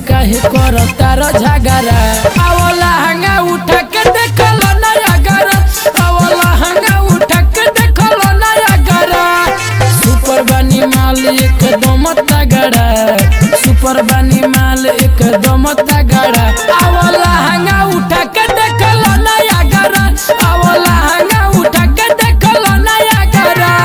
काहे करता र झगड़ा आवला हंगा उठा के देखल नया गरा आवला हंगा उठा के देखल नया गरा सुपर बनी माल एकदम तगड़ा सुपर बनी माल एकदम तगड़ा आवला हंगा उठा के देखल नया गरा आवला हंगा उठा के देखल नया गरा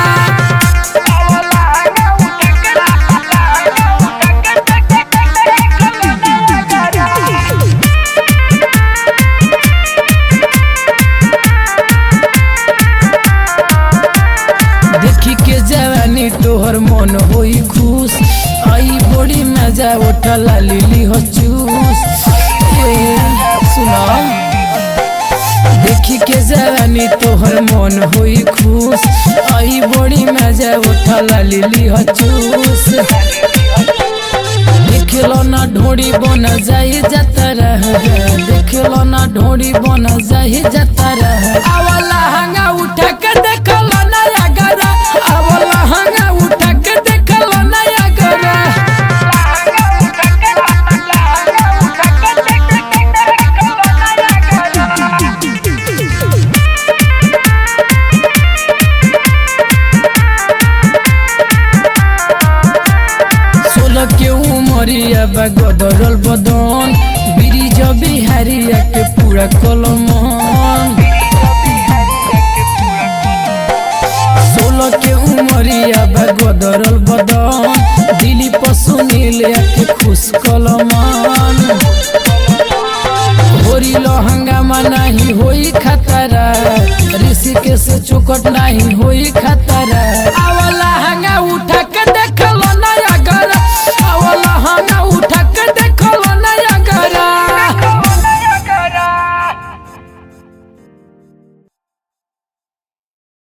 देखी के जवानी तोहर मन होई खुश आई बड़ी मजा उठला लिली हो चूस सुना देखी के जवानी तोहर मन होई खुश आई बड़ी मजा उठला लिली हो चूस देखलो ना ढोड़ी बन जाई जाता रह देखलो ना ढोड़ी बन जाई जाता रह आवला हंगा उठा के देखलो नया गरा आवला हंगा उठा के देखलो नया गरा के उमरिया बगदरल बदन ब्रिज बिहारिया के पूरा कलमन 16 के उमरिया बगदरल बदन दिली पसुनील के खुश कलमन होरी हंगामा नहीं होई खतरा ऋषिकेश चौकट नहीं होई खतरा।